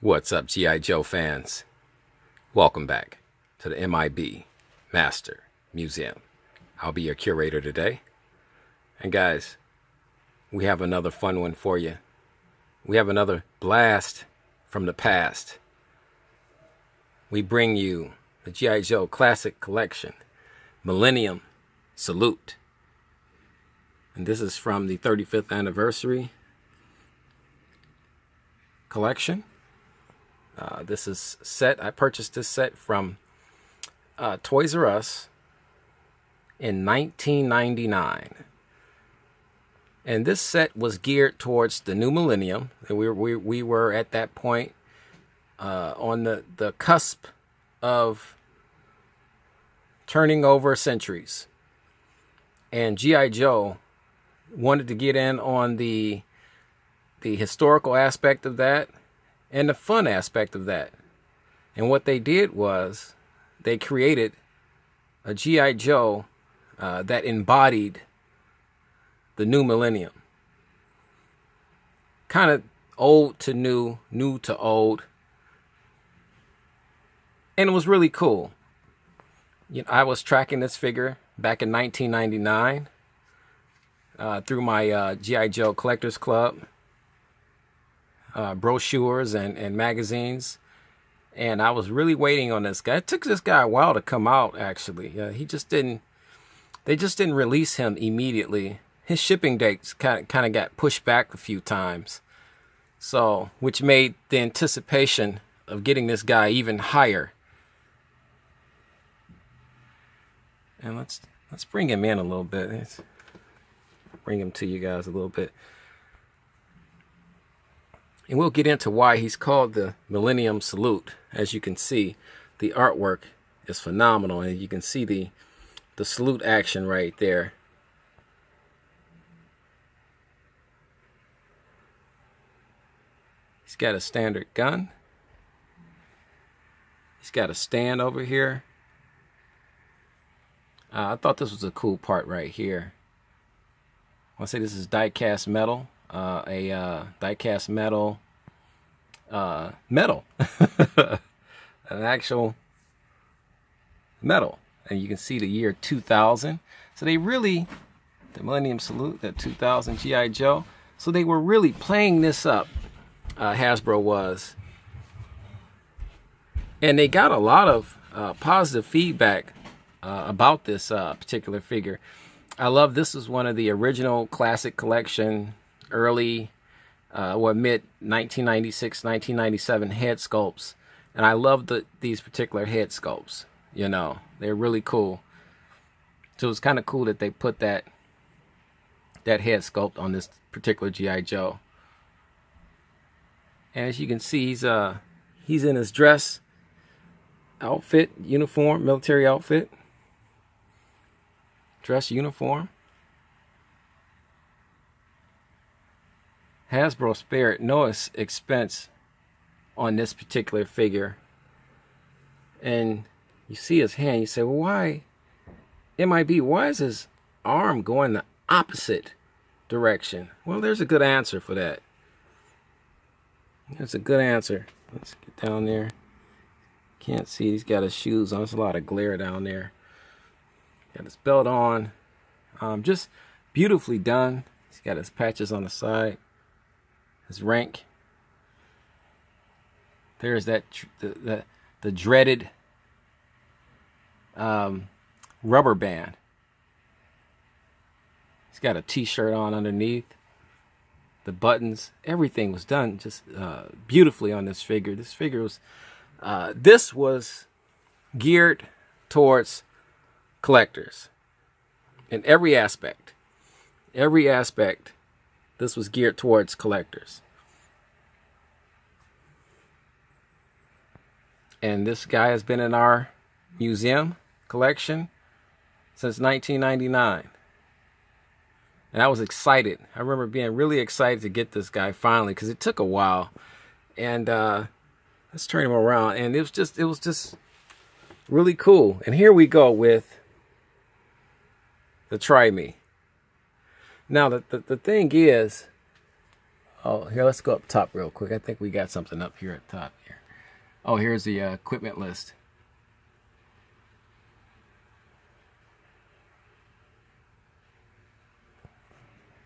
What's up, G.I. Joe fans? Welcome back to the M.I.B. Master Museum. I'll be your curator today. And guys, we have another fun one for you. We have another blast from the past. We bring you the G.I. Joe Classic Collection, Millennium Salute. And this is from the 35th anniversary collection. This is set. I purchased this set from Toys R Us in 1999. And this set was geared towards the new millennium. And we were at that point on the cusp of turning over centuries. And G.I. Joe wanted to get in on the historical aspect of that and the fun aspect of that. And what they did was they created a G.I. Joe that embodied the new millennium. Kind of old to new, new to old. And it was really cool. You know, I was tracking this figure back in 1999 through my G.I. Joe Collectors Club brochures and magazines, and I was really waiting on this guy. It took this guy a while to come out, actually. They just didn't release him immediately. His shipping dates kind of got pushed back a few times, so which made the anticipation of getting this guy even higher. And let's bring him in a little bit. Let's bring him to you guys a little bit. And we'll get into why he's called the Millennium Salute. As you can see, the artwork is phenomenal. And you can see the salute action right there. He's got a standard gun. He's got a stand over here. I thought this was a cool part right here. I want to say this is die-cast metal. Die-cast metal, an actual metal, and you can see the year 2000. So they really, the Millennium Salute, that 2000 G.I. Joe. So they were really playing this up. Hasbro was, and they got a lot of positive feedback about this particular figure. I love this is one of the original classic collection early or mid 1996 1997 head sculpts, and I love these particular head sculpts. You know, they're really cool. So it's kind of cool that they put that head sculpt on this particular G.I. Joe. And as you can see, he's in his dress outfit, uniform, military outfit, dress uniform. Hasbro spared no expense on this particular figure. And you see his hand, you say, well, why, M.I.B., why is his arm going the opposite direction? Well, there's a good answer for that. There's a good answer. Let's get down there. Can't see, he's got his shoes on. There's a lot of glare down there. Got his belt on. Just beautifully done. He's got his patches on the side. His rank. There's that the dreaded rubber band. He's got a t-shirt on underneath. The buttons, everything was done just beautifully on this figure. This figure was this was geared towards collectors in every aspect. Every aspect. This was geared towards collectors. And this guy has been in our museum collection since 1999. And I was excited. I remember being really excited to get this guy finally, because it took a while. And let's turn him around. And it was just really cool. And here we go with the Try Me. Now, the thing is, Oh, here, let's go up top real quick. I think we got something up here at top here. Oh, here's the equipment list.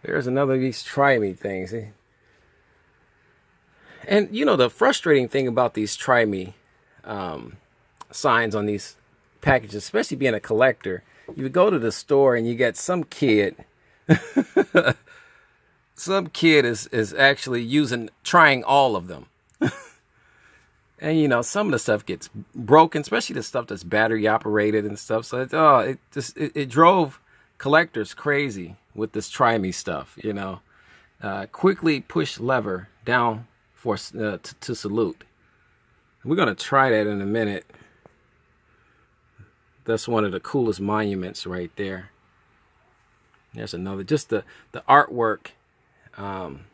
There's another of these try me things. And you know, the frustrating thing about these try me signs on these packages, especially being a collector, you would go to the store and you get some kid. Some kid is actually trying all of them. And you know, some of the stuff gets broken, especially the stuff that's battery operated and stuff. So it drove collectors crazy with this try me stuff. You know, quickly push lever down for to salute. We're gonna try that in a minute. That's one of the coolest monuments right there. There's another. Just the artwork on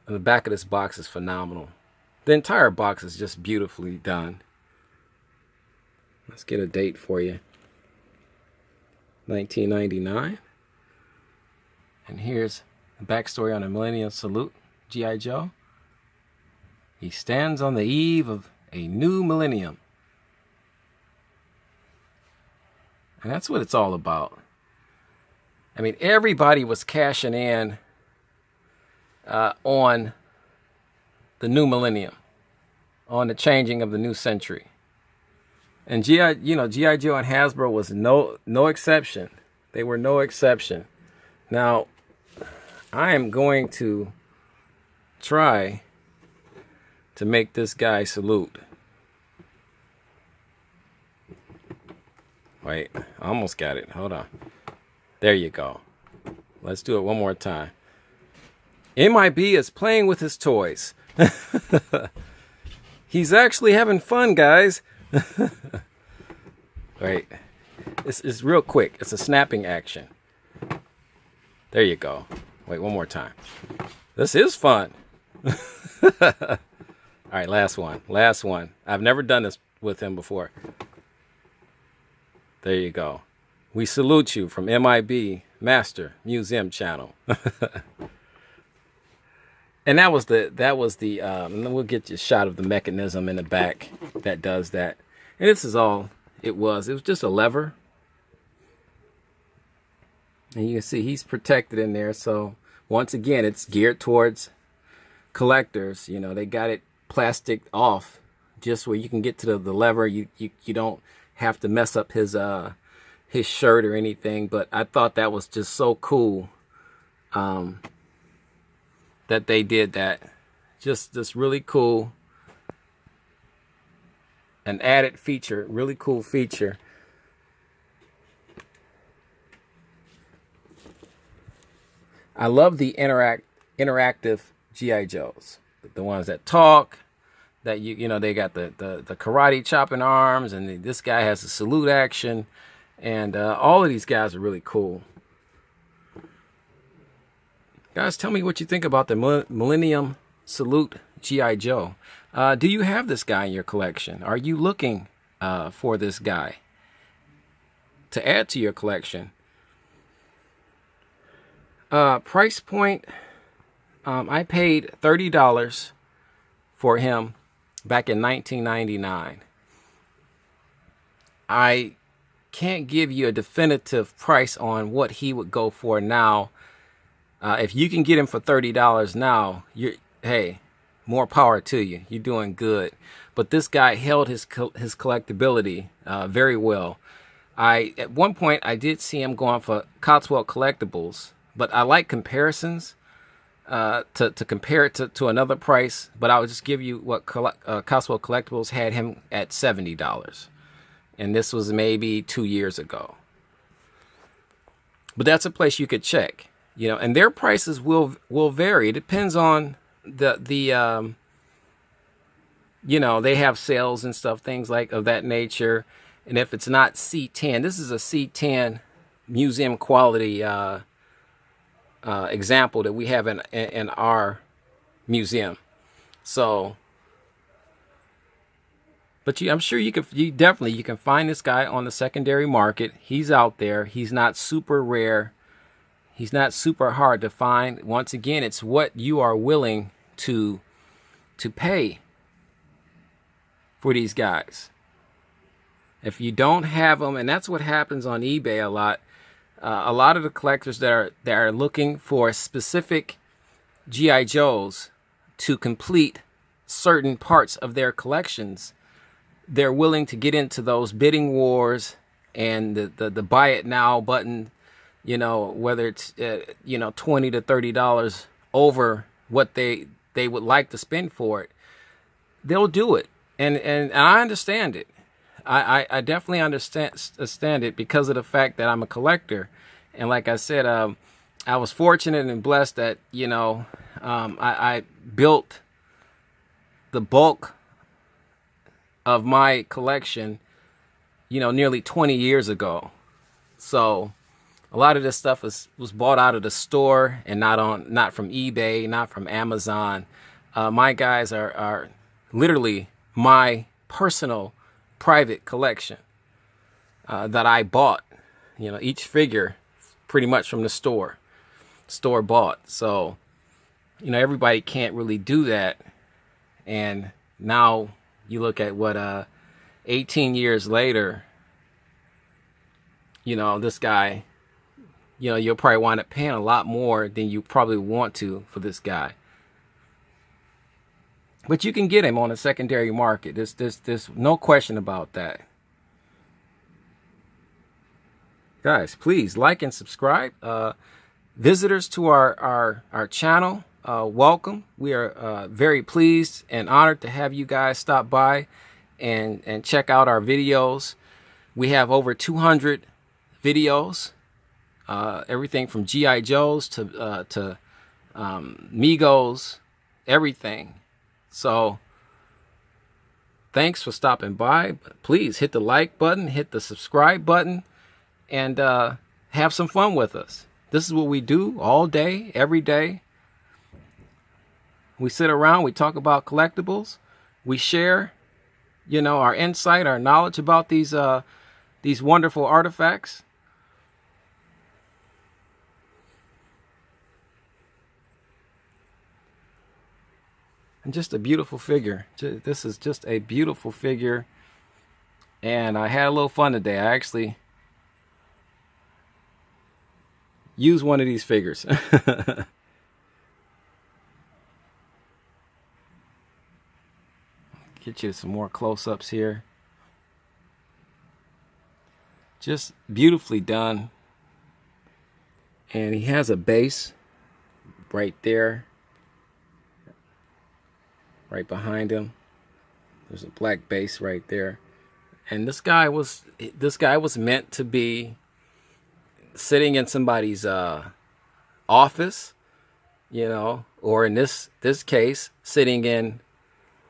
the back of this box is phenomenal. The entire box is just beautifully done. Let's get a date for you. 1999. And here's the backstory on the Millennium Salute, G.I. Joe. He stands on the eve of a new millennium. And that's what it's all about. I mean, everybody was cashing in on the new millennium, on the changing of the new century. And G.I. Joe and Hasbro was no exception. They were no exception. Now, I am going to try to make this guy salute. Wait, I almost got it. Hold on. There you go. Let's do it one more time. M.I.B is playing with his toys. He's actually having fun, guys. Wait, it's real quick. It's a snapping action. There you go. Wait, one more time. This is fun. All right, last one. Last one. I've never done this with him before. There you go. We salute you from M.I.B Master Museum Channel. And that was the and then we'll get you a shot of the mechanism in the back that does that. And this is all it was. It was just a lever. And you can see he's protected in there. So once again, it's geared towards collectors. You know, they got it plastic off just where you can get to the lever. You don't have to mess up his shirt or anything. But I thought that was just so cool. That they did that. Just this really cool, an added feature, really cool feature. I love the interactive G.I. Joes, the ones that talk, that you know they got the karate chopping arms, and this guy has a salute action, and all of these guys are really cool. Guys, tell me what you think about the Millennium Salute G.I. Joe. Do you have this guy in your collection? Are you looking for this guy to add to your collection? Price point, I paid $30 for him back in 1999. I can't give you a definitive price on what he would go for now. If you can get him for $30 now, hey, more power to you. You're doing good. But this guy held his collectability very well. At one point I did see him going for Cotswold Collectibles, but I like comparisons to compare it to another price. But I would just give you what Cotswold Collectibles had him at $70, and this was maybe 2 years ago. But that's a place you could check. You know, and their prices will vary. It depends on the you know, they have sales and stuff, things like of that nature. And if it's not C10, this is a C10 museum quality example that we have in our museum. So, but I'm sure you can find this guy on the secondary market. He's out there. He's not super rare. He's not super hard to find. Once again, it's what you are willing to pay for these guys. If you don't have them, and that's what happens on eBay a lot. A lot of the collectors that are looking for specific G.I. Joes to complete certain parts of their collections, they're willing to get into those bidding wars and the buy it now button, whether it's $20 to $30 over what they would like to spend for it. They'll do it, and I understand it. I definitely understand it because of the fact that I'm a collector, and like I said, I was fortunate and blessed that I built the bulk of my collection, nearly 20 years ago. So a lot of this stuff was bought out of the store and not from eBay, not from Amazon. My guys are literally my personal private collection that I bought. Each figure pretty much from the store bought. So everybody can't really do that. And now you look at what 18 years later, this guy, you'll probably wind up paying a lot more than you probably want to for this guy. But you can get him on a secondary market. There's no question about that. Guys, please like and subscribe. Visitors to our channel, welcome. We are very pleased and honored to have you guys stop by and check out our videos. We have over 200 videos, everything from G.I. Joes to Migos, everything. So thanks for stopping by. Please hit the like button, hit the subscribe button, and have some fun with us. This is what we do all day, every day. We sit around, we talk about collectibles, we share, our insight, our knowledge about these wonderful artifacts. And just a beautiful figure. This is just a beautiful figure. And I had a little fun today. I actually used one of these figures. Get you some more close-ups here. Just beautifully done. And he has a base right there. Right behind him, there's a black base right there, and this guy was meant to be sitting in somebody's office, or in this case, sitting in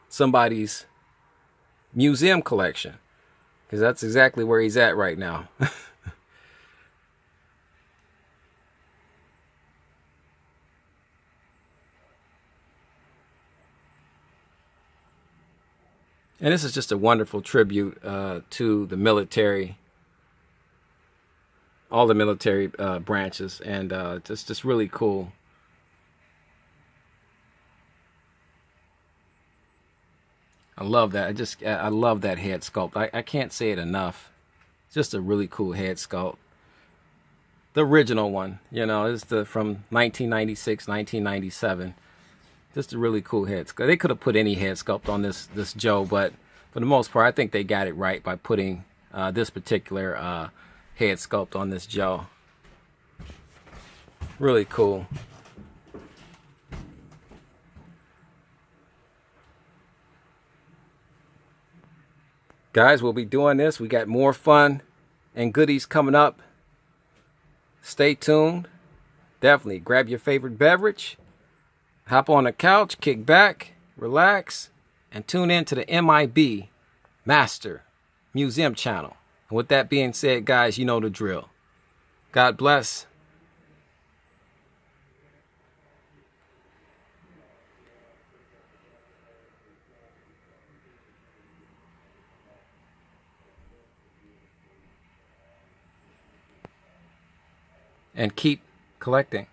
somebody's museum collection, because that's exactly where he's at right now. And this is just a wonderful tribute to the military, all the military branches, and just really cool. I love that. I love that head sculpt. I can't say it enough. Just a really cool head sculpt. The original one, is from 1996, 1997. Just a really cool head sculpt. They could have put any head sculpt on this Joe, but for the most part, I think they got it right by putting this particular head sculpt on this Joe. Really cool. Guys, we'll be doing this. We got more fun and goodies coming up. Stay tuned. Definitely grab your favorite beverage. Hop on the couch, kick back, relax, and tune in to the M.I.B. Master Museum channel. And with that being said, guys, you know the drill. God bless. And keep collecting.